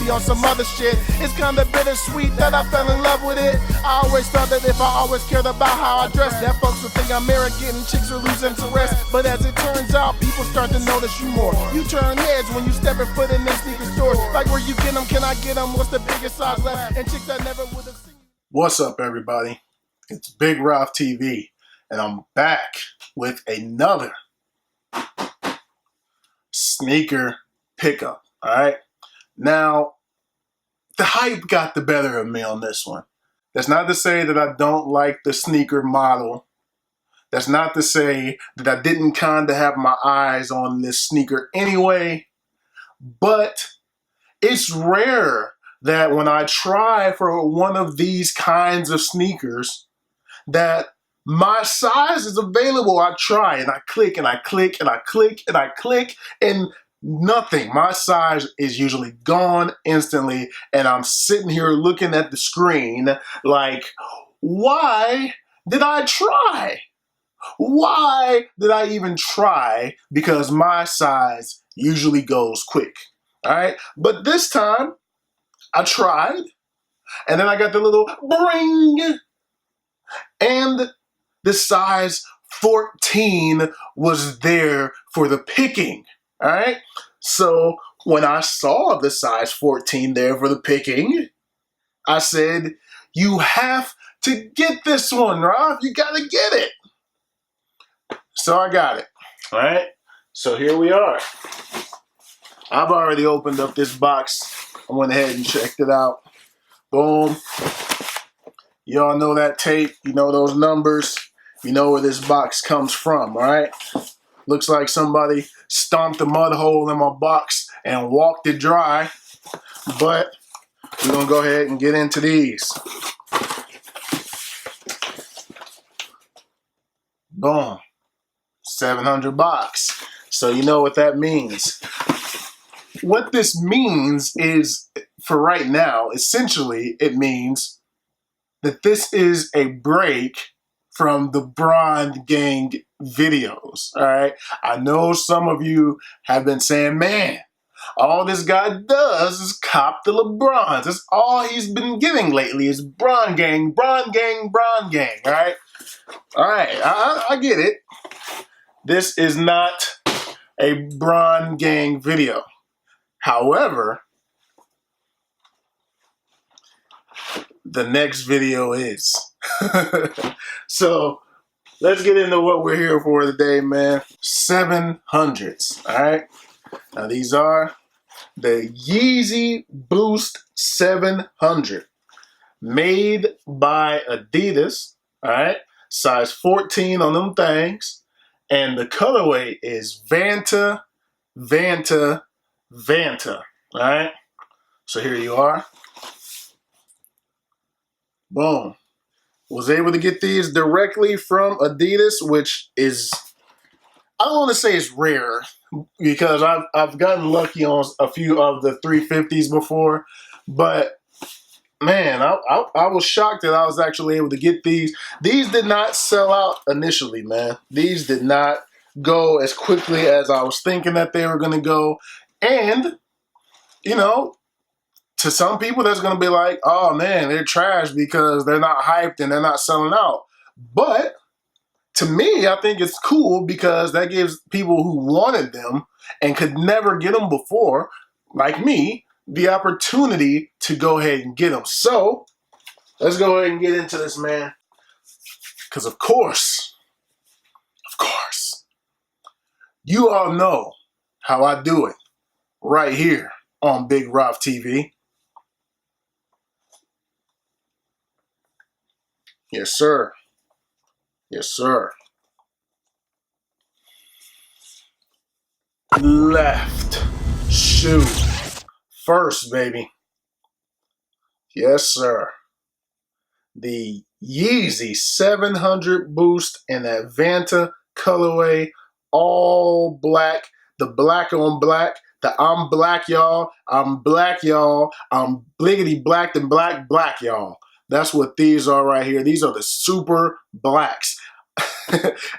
be on some other shit. It's kinda bittersweet that I fell in love with it. I always thought that if I always cared about how I dress, that folks would think I'm arrogant and chicks would lose interest. But as it turns out, people start to notice you more. You turn heads when you step a foot in them sneaker stores. Like where you get them, can I get them? What's the biggest size left? And chicks that never would have seen. What's up, everybody? It's Big Ralph TV, and I'm back with another sneaker pickup. All right. Now, the hype got the better of me on this one. That's not to say that I don't like the sneaker model. That's not to say that I didn't kind of have my eyes on this sneaker anyway. But it's rare that when I try for one of these kinds of sneakers that my size is available. I try and I click and I click and I click and I click and nothing. My size is usually gone instantly, and I'm sitting here looking at the screen like, why did I try? Why did I even try? Because my size usually goes quick. All right. But this time I tried, and then I got the little bring, and the size 14 was there for the picking. All right. So when I saw the size 14 there for the picking, I said, you have to get this one, Rob. You got to get it. So I got it. All right. So here we are. I've already opened up this box. I went ahead and checked it out. Boom. Y'all know that tape. You know those numbers. You know where this box comes from, all right? Looks like somebody stomped a mud hole in my box and walked it dry. But we're going to go ahead and get into these. Boom. 700 bucks. So you know what that means. What this means is, for right now, essentially, it means that this is a break from the Bron Gang videos, all right? I know some of you have been saying, man, all this guy does is cop the LeBrons. That's all he's been giving lately is Bron Gang, Bron Gang, Bron Gang, all right? All right, I get it. This is not a Bron Gang video. However, the next video is. So let's get into what we're here for today, man. 700s, all right? Now these are the Yeezy Boost 700, made by Adidas, all right? Size 14 on them things. And the colorway is Vanta, Vanta, Vanta, all right? So here you are. Boom. Was able to get these directly from Adidas, which is, I don't want to say it's rare, because I've gotten lucky on a few of the 350s before, but man, I was shocked that I was actually able to get these. These did not sell out initially, man. These did not go as quickly as I was thinking that they were going to go. And, you know, to some people that's going to be like, oh man, they're trash because they're not hyped and they're not selling out. But to me, I think it's cool because that gives people who wanted them and could never get them before, like me, the opportunity to go ahead and get them. So let's go ahead and get into this, man. Because of course, you all know how I do it right here on Big Ralph TV. Yes, sir. Yes, sir. Left shoe first, baby. Yes, sir. The Yeezy 700 Boost in that Vanta colorway, all black, the black on black, the I'm black, y'all, I'm black, y'all, I'm bliggity blacked and black, y'all. That's what these are right here. These are the super blacks.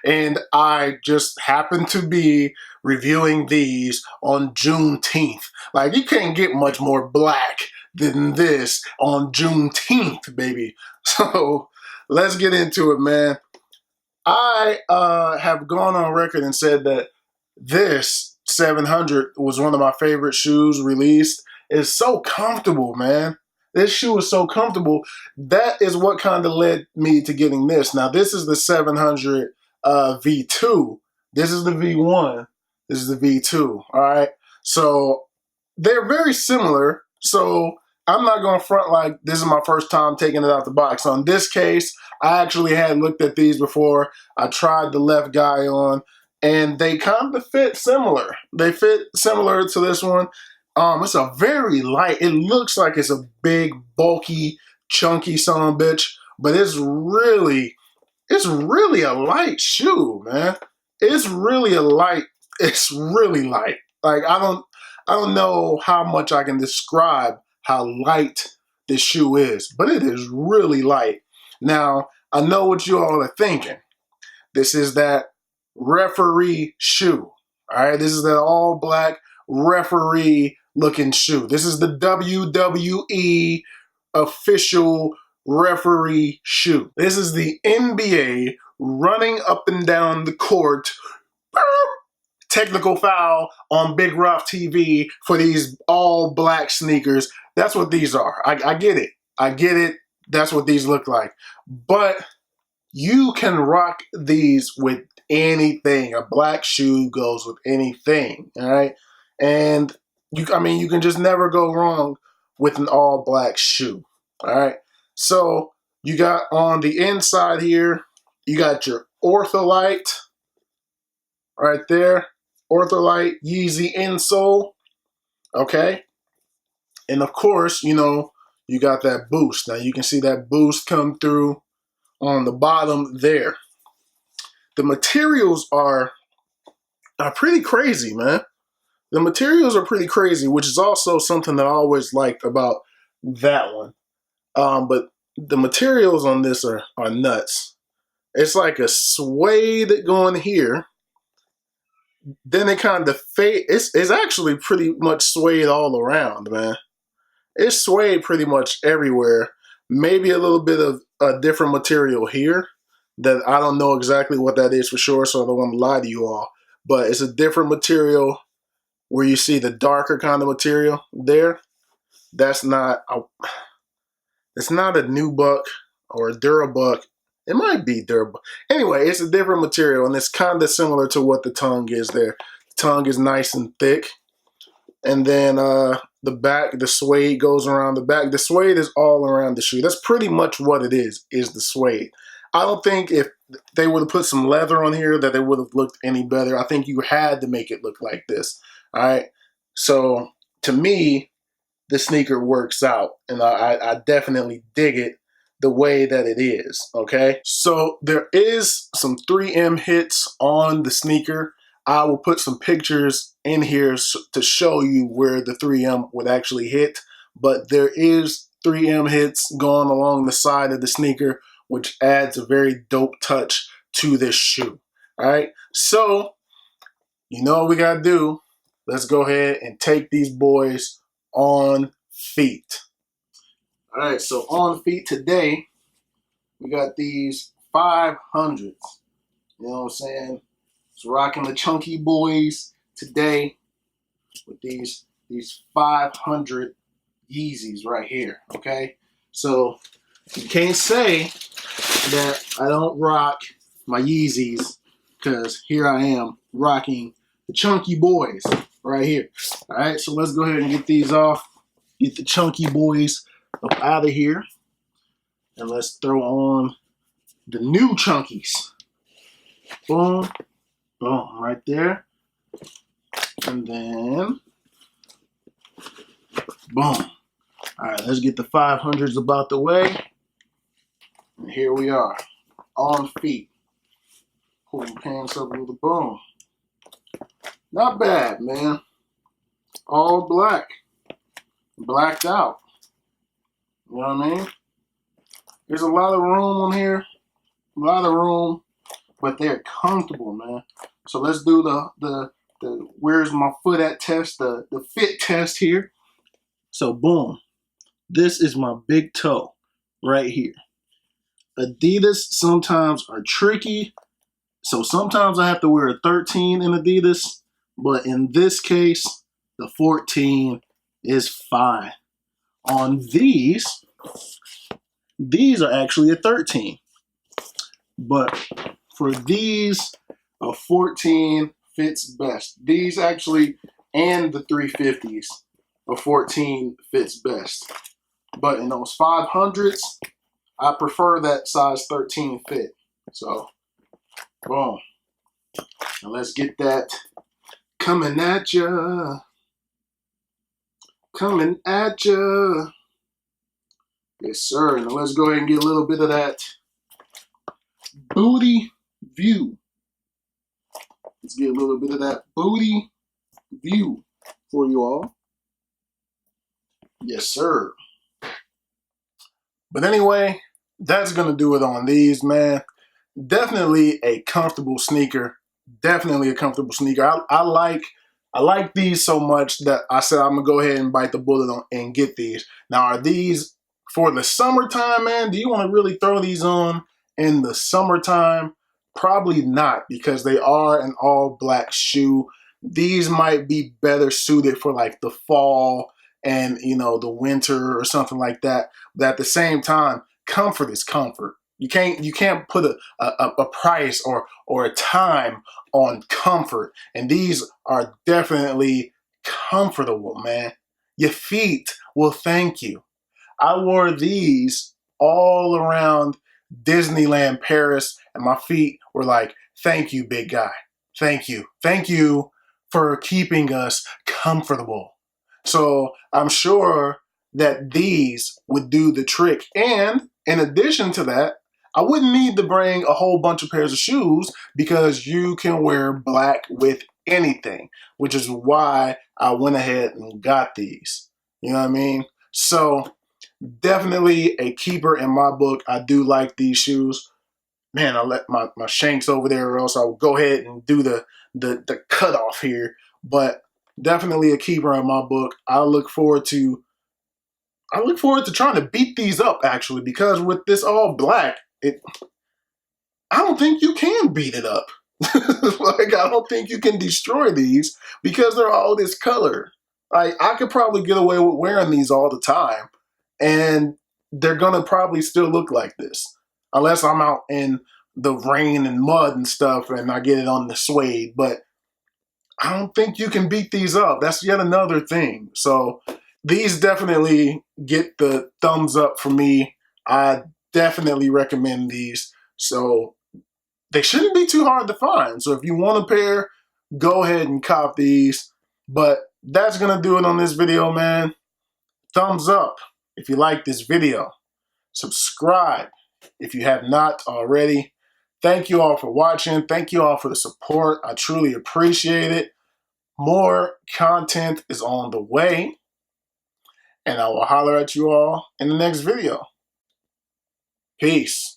And I just happened to be reviewing these on Juneteenth. Like, you can't get much more black than this on Juneteenth, baby. So let's get into it, man. I have gone on record and said that this 700 was one of my favorite shoes released. It's so comfortable, man. This shoe is so comfortable. That is what kind of led me to getting this. Now, this is the 700 V2. This is the V1. This is the V2. All right. So they're very similar. So I'm not going to front like this is my first time taking it out the box. On this case, I actually had looked at these before. I tried the left guy on, and they kind of fit similar. They fit similar to this one. It's a very light. It looks like it's a big, bulky, chunky son of a bitch, but it's really a light shoe, man. It's really light. Like, I don't know how much I can describe how light this shoe is, but it is really light. Now, I know what you all are thinking. This is that referee shoe. All right, this is that all black referee looking shoe. This is the WWE official referee shoe. This is the NBA running up and down the court. Technical foul on Big Rough TV for these all black sneakers. That's what these are. I get it. I get it. That's what these look like. But you can rock these with anything. A black shoe goes with anything. All right. And you can just never go wrong with an all black shoe. All right. So you got on the inside here, you got your Ortholite right there. Ortholite Yeezy insole. Okay. And of course, you got that boost. Now you can see that boost come through on the bottom there. The materials are pretty crazy, man. The materials are pretty crazy, which is also something that I always liked about that one. But the materials on this are nuts. It's like a suede going here. Then it kind of fade. It's actually pretty much suede all around, man. It's suede pretty much everywhere. Maybe a little bit of a different material here that I don't know exactly what that is for sure, so I don't want to lie to you all. But it's a different material where you see the darker kind of material there. It's not a Nubuck or a Durabuck. It might be Durabuck. Anyway, it's a different material, and it's kind of similar to what the tongue is there. The tongue is nice and thick. And then the back, the suede goes around the back. The suede is all around the shoe. That's pretty much what it is the suede. I don't think if they would have put some leather on here that it would have looked any better. I think you had to make it look like this. All right. So to me, the sneaker works out, and I definitely dig it the way that it is. Okay. So there is some 3M hits on the sneaker. I will put some pictures in here to show you where the 3M would actually hit, but there is 3M hits going along the side of the sneaker, which adds a very dope touch to this shoe. All right. So, you know what we got to do? Let's go ahead and take these boys on feet. All right. So on feet today, we got these 500s. You know what I'm saying? So rocking the chunky boys today with these 500 Yeezys right here, okay? So you can't say that I don't rock my Yeezys, because here I am rocking the chunky boys right here. All right, so let's go ahead and get these off, get the chunky boys up out of here, and let's throw on the new chunkies. Boom. Boom, right there. And then, boom. All right, let's get the 500s about the way. And here we are, on feet. Pulling pants up with a boom. Not bad, man. All black. Blacked out. You know what I mean? There's a lot of room on here. A lot of room but they're comfortable, man. So let's do the where's my foot at test, the fit test here. So boom, this is my big toe right here. Adidas sometimes are tricky, so sometimes I have to wear a 13 in Adidas, but in this case, the 14 is fine. On these are actually a 13, but for these, a 14 fits best. These actually, and the 350s, a 14 fits best. But in those 500s, I prefer that size 13 fit. So, boom. Now let's get that coming at ya. Coming at ya. Yes, sir. Now let's go ahead and get a little bit of that booty view. Let's get a little bit of that booty view for you all. Yes, sir. But anyway, that's going to do it on these, man. Definitely a comfortable sneaker. Definitely a comfortable sneaker. I like these so much that I said I'm going to go ahead and bite the bullet on and get these. Now, are these for the summertime, man? Do you want to really throw these on in the summertime? Probably not, because they are an all black shoe. These might be better suited for like the fall and, you know, the winter or something like that. But at the same time, comfort is comfort. You can't put a price or a time on comfort. And these are definitely comfortable, man. Your feet will thank you. I wore these all around Disneyland Paris, and my feet were like, thank you, big guy. Thank you. Thank you for keeping us comfortable. So I'm sure that these would do the trick. And in addition to that, I wouldn't need to bring a whole bunch of pairs of shoes because you can wear black with anything, which is why I went ahead and got these. You know what I mean? So definitely a keeper in my book. I do like these shoes. Man, I let my shanks over there, or else I'll go ahead and do the cutoff here. But definitely a keeper in my book. I look forward to trying to beat these up, actually, because with this all black, I don't think you can beat it up. Like, I don't think you can destroy these because they're all this color. Like, I could probably get away with wearing these all the time, and they're gonna probably still look like this. Unless I'm out in the rain and mud and stuff and I get it on the suede. But I don't think you can beat these up. That's yet another thing. So these definitely get the thumbs up for me. I definitely recommend these. So they shouldn't be too hard to find. So if you want a pair, go ahead and cop these. But that's going to do it on this video, man. Thumbs up if you like this video. Subscribe if you have not already. Thank you all for watching. Thank you all for the support. I truly appreciate it. More content is on the way. And I will holler at you all in the next video. Peace.